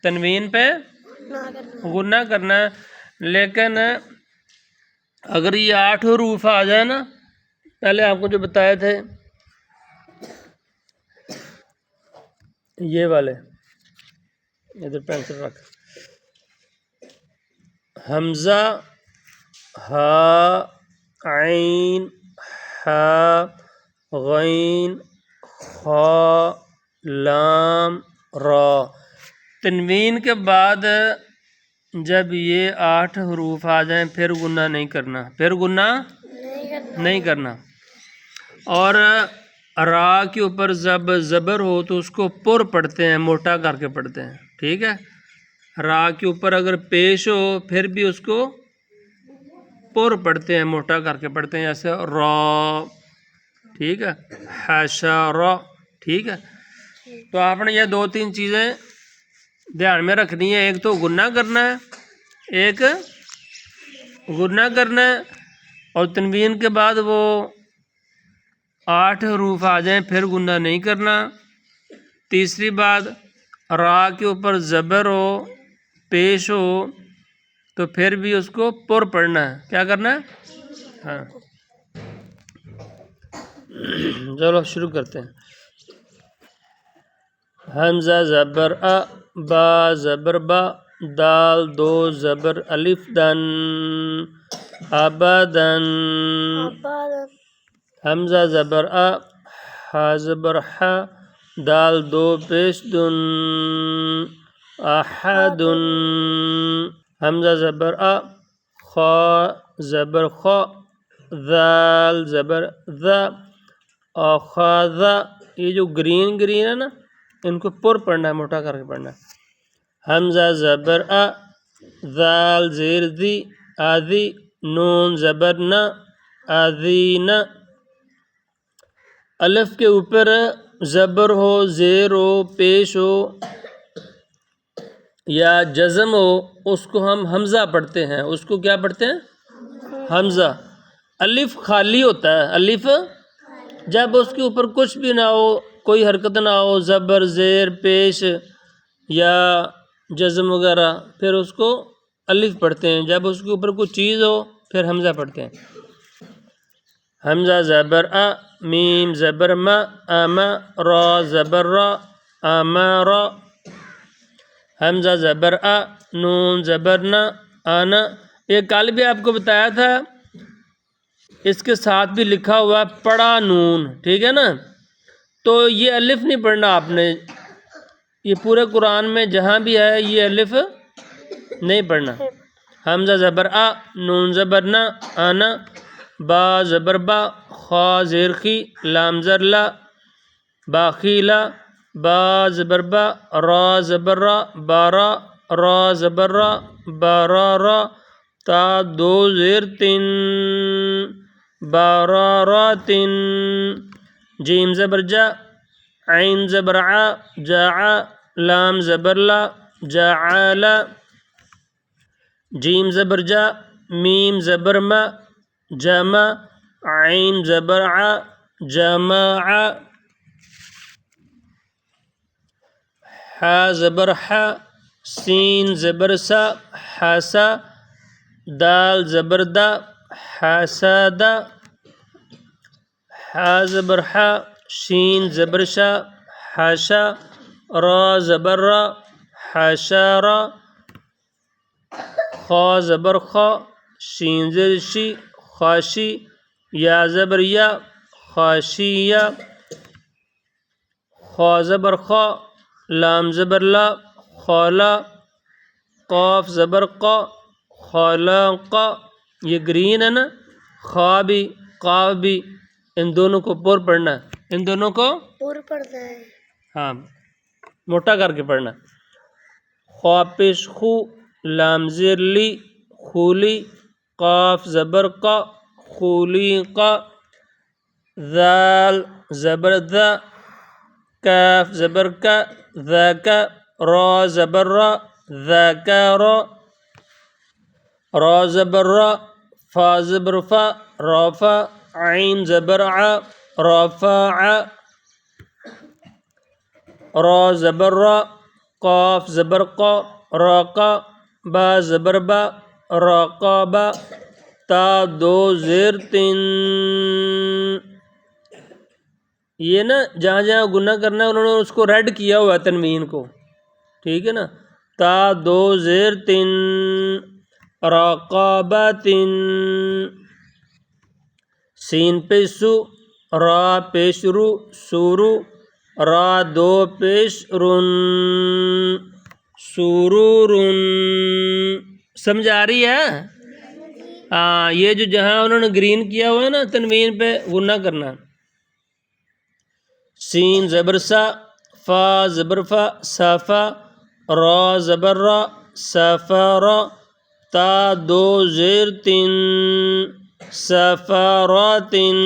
تنوین پہ غنہ کرنا ہے. لیکن اگر یہ 8 حروف آ جائے نا، پہلے آپ کو جو بتائے تھے یہ والے، ادھر پینسل رکھ، حمزہ، ہا، عین، ہا، غین، خا، لام، را. تنوین کے بعد جب یہ 8 حروف آ جائیں پھر غنہ نہیں کرنا، پھر غنہ نہیں کرنا. اور را کے اوپر زبر ہو تو اس کو پر پڑھتے ہیں، موٹا کر کے پڑھتے ہیں. ٹھیک ہے، را کے اوپر اگر پیش ہو پھر بھی اس کو پر پڑھتے ہیں، موٹا کر کے پڑھتے ہیں، جیسے را. ٹھیک ہے، حشر. ٹھیک ہے، تو آپ نے یہ 2-3 چیزیں دھیان میں رکھنی ہے. ایک تو غنہ کرنا ہے، ایک غنہ کرنا ہے، اور تنوین کے بعد وہ 8 حروف آ جائیں پھر غنہ نہیں کرنا. تیسری بات، را کے اوپر زبر ہو، پیش ہو تو پھر بھی اس کو پر پڑھنا ہے. کیا کرنا ہے؟ ہاں، چلو شروع کرتے ہیں. حمزہ زبر ا، با زبر با، دال 2 زبر الف دن، ابدن. حمزہ زبر ا، ہا زبر ح، دال 2 پیش دن، احدن. حمزہ زبر ا، خا زبر خا، ذال زبر ذا، اخذ. یہ جو گرین ہے نا، ان کو پر پڑھنا ہے، موٹا کر کے پڑھنا ہے. حمزہ زبر ا، ذال زیر ذی، آذی، نون زبر نا، آذین. الف کے اوپر زبر ہو، زیر ہو، پیش ہو یا جزم ہو، اس کو ہم حمزہ پڑھتے ہیں. اس کو کیا پڑھتے ہیں؟ حمزہ. الف خالی ہوتا ہے. الف جب اس کے اوپر کچھ بھی نہ ہو، کوئی حرکت نہ ہو، زبر، زیر، پیش یا جزم وغیرہ، پھر اس کو الف پڑھتے ہیں. جب اس کے اوپر کوئی چیز ہو پھر حمزہ پڑھتے ہیں. حمزہ زبر ا، میم زبر ما، اما، را زبر را، امارا. حمزہ زبر ا، نون زبر نا، آنا. یہ کل بھی آپ کو بتایا تھا، اس کے ساتھ بھی لکھا ہوا پڑا نون. ٹھیک ہے نا، تو یہ الف نہیں پڑھنا آپ نے. یہ پورے قرآن میں جہاں بھی ہے یہ الف نہیں پڑھنا. حمزہ زبر ا، نون زبر نا، آنا، با زبر با، خا زیر خی، لام زر لا، باخیلا. با زبر با، را زبر را، بارا، را زبر را، بارا را. تا 2 زیر 3، بارا را 3. جیم زبر جا، عین زبر ع، جاع، لام زبر لا، جاعلا. جیم زبر جا، میم زبر ما، جمع، عین زبر ع، جماع. حا زبر ح، سین زبر سا، حسا. دال زبر دا، حسدا. حا زبر ح، شین زبر شا، حشا. را زبر را، حشارا. خا زبر خا، شین زیر شی، خاشی. یا زبر یا، خاشیا. خا زبر خا، لام زبر لا، خالا. قاف زبر قا، خالاقا. یہ گرین ہے نا، خا بھی قاف بھی، ان دونوں کو پر پڑھنا ہے. ان دونوں کو پر پڑھنا ہے، ہاں، موٹا کر کے پڑھنا. خا پیش خو، لام زیر لی، خولی. قاف زبر قا، خولی قا. ذال زبر ذا، کاف زبر کا، ذاکا. را زبر را، ذاکارا. را زبر را، فا زبر فا، رافا. عین زبر ع، رافع. را زبر را، قاف زبر قا راقا با زبر با راقابا تا دو زیر تین. یہ نا جہاں جہاں گنہ کرنا ہے انہوں نے اس کو ریڈ کیا ہوا ہے تنوین کو، ٹھیک ہے نا. تا دو زیر تین راقابتن، سین پیش سو را پیش رو سورو را دو پیش رن سورورن. سمجھ آ رہی ہے؟ ہاں، یہ جو جہاں انہوں نے گرین کیا ہوا ہے نا تنوین پہ غنہ کرنا. سین زبر سا فا زبر فا صافا را زبر را سفارا تا دو زیر تین سفاراتن.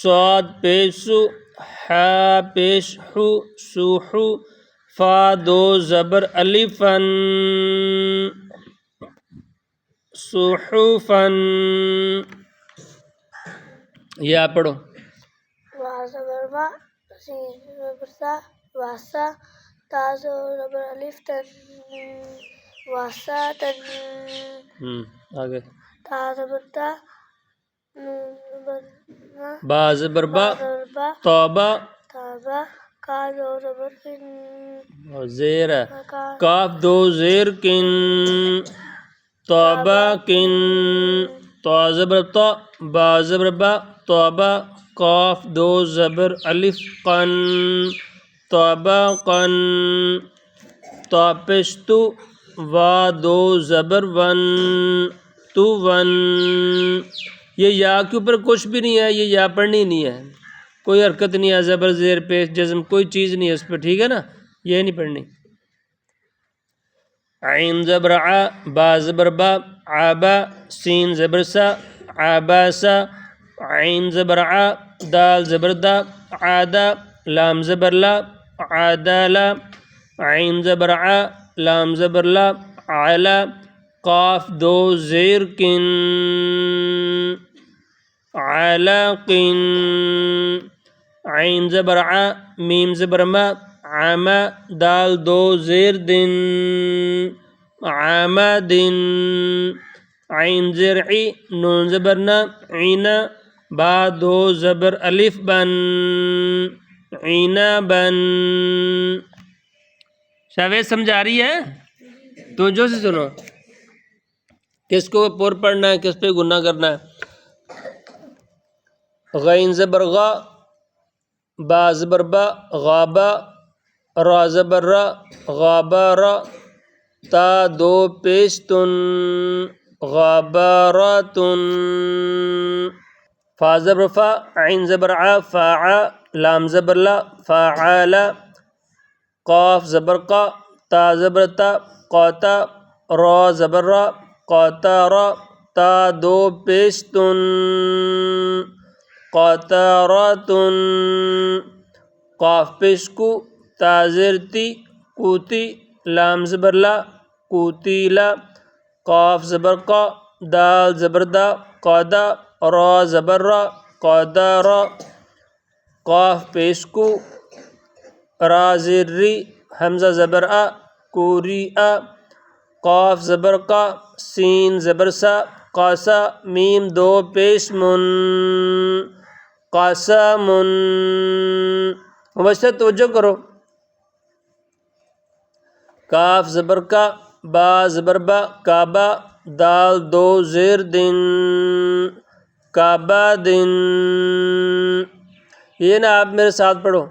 صاد پیش سو حا پیش حو سوحو فا دو زبر الفن صحفن. یہ آپ پڑھو. وا زبر وا سین زبر سا واسا تا زبر الف تن واسا تن. آگے تا زبر تا نون زبر نا با زبر با زبر با توبہ تابا کا دو زبر کن زیر ہے کا کاف دو زیر کن توبہ کن. تو زبر تو با زبر با توبہ قاف دو زبر الف قن توبہ قن. تو پشتو وا دو زبر ون تو ون. یہ یا کے اوپر کچھ بھی نہیں ہے، یہ یا پڑھنی نہیں ہے، کوئی حرکت نہیں ہے، زبر زیر پیش جزم کوئی چیز نہیں ہے اس پہ، ٹھیک ہے نا، یہ نہیں پڑھنی. عین زبر ع با زبر با عابا سین زبر سا عاباسا عین زبر ع دال زبر دا عادا لام زبر لا عادالا عین زبر ع لام زبر لا علا قاف دو زیر کن علاقن. عین زبر ع میم زبر ما عما دال دو زیر دن عامدن. عین زر عی نون زبر نا عینا با دو زبر الف بن عینبن. شاوید سمجھ آ رہی ہے؟ توجہ سے سنو، کس کو پر پڑھنا ہے، کس پہ گناہ کرنا ہے. غین زبر غا با زبر با غابا را زبر را غابارا تا دو پیش تن غاباراتن. فا زبر فا عین زبر ع فاعا لام زبر لا فاعالا قاف زبر قا تا زبر تا قاتا را زبر را قاتارا تا دو پیش تن قاتاراتن. قاف پیش کو تا زیر تی کوتی لام زبر لا کوتیلا قاف زبر قا دال زبر دا قادا را زبر را قادارا قاف پیش کو را زیر ری حمزہ زبر آ کوری آ قاف زبر قا سین زبر سا قاسا میم دو پیش من قاسمن. مبشر توجہ کرو. کاف زبر کا با زبر با کعبہ دال دو زیر دن کعبہ دن. یہ نا آپ میرے ساتھ پڑھو.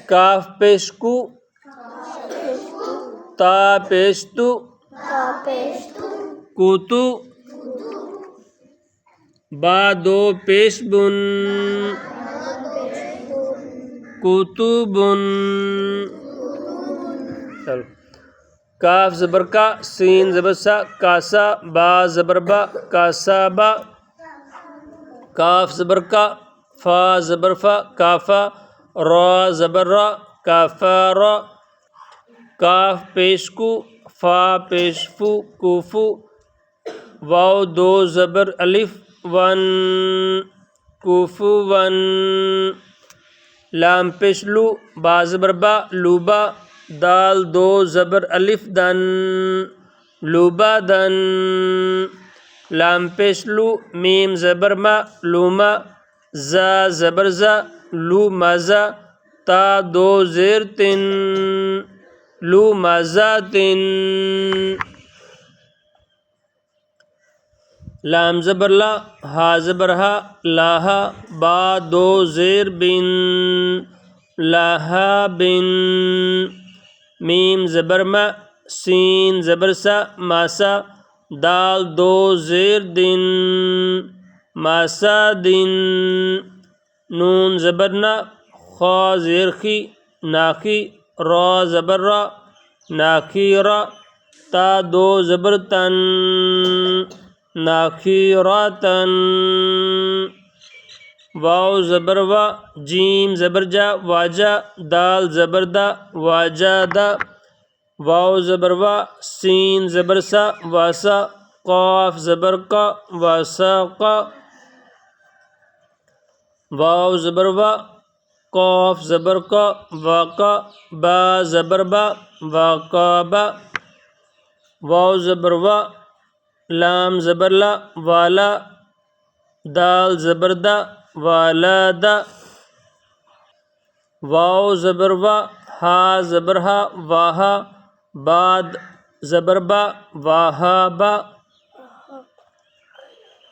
کاف پیش کو تا پیش تو کوتو با دو پیش بن کوتوبن. چلو. کاف زبر کا سین زبر سا کاسا با زبر با کاسابا کاف زبر کا فا زبر فا کافا را زبر را کافارا کاف پیش کو فا پیش فو کوفو واو دو زبر الف ون کوفو ون. لام پیش لو، با زبر با، لوبا، دال دو زبر الف دن، لوبا دن، لام پیش لو، میم زبر ما، لوما، زا زبر زا، لو مازا، تا دو زیر تن، لو مازا تن، لام زبر لا، ہا زبر ہا، لاہا، با دو زیر بن، لاہا بن، میم زبر ما، سین زبر سا، ماسا، دال دو زیر دن، ماسا دن، نون زبر نا، خا زیر خی، ناخی، را زبر را، ناخی را، تا دو زبر تن، ناخیراتن، واو زبر وا، جیم زبر جا، واجا، دال زبر دا، واجا دا، واو زبر وا، سین زبر سا، واسا، قاف زبر کا، واسا کا، واو زبر وا، قاف زبر کا، واقع، با زبر با، واقع با، واو زبر وا، لام زبر لا، والا، دال زبر دا، والا دا، واو زبر وا، ہا زبر ہا، واہا، باد زبر با، واہا با،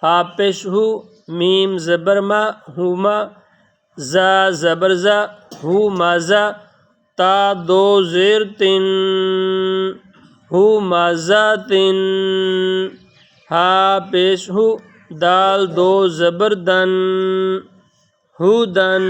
ہا پیش ہو، میم زبر ما، ہوما، زا زبر زا، ہو مازا، تا دو زیر تن، ہو مازا تن، ہا پیش ہو، دال دو زبر دن، ہو دن.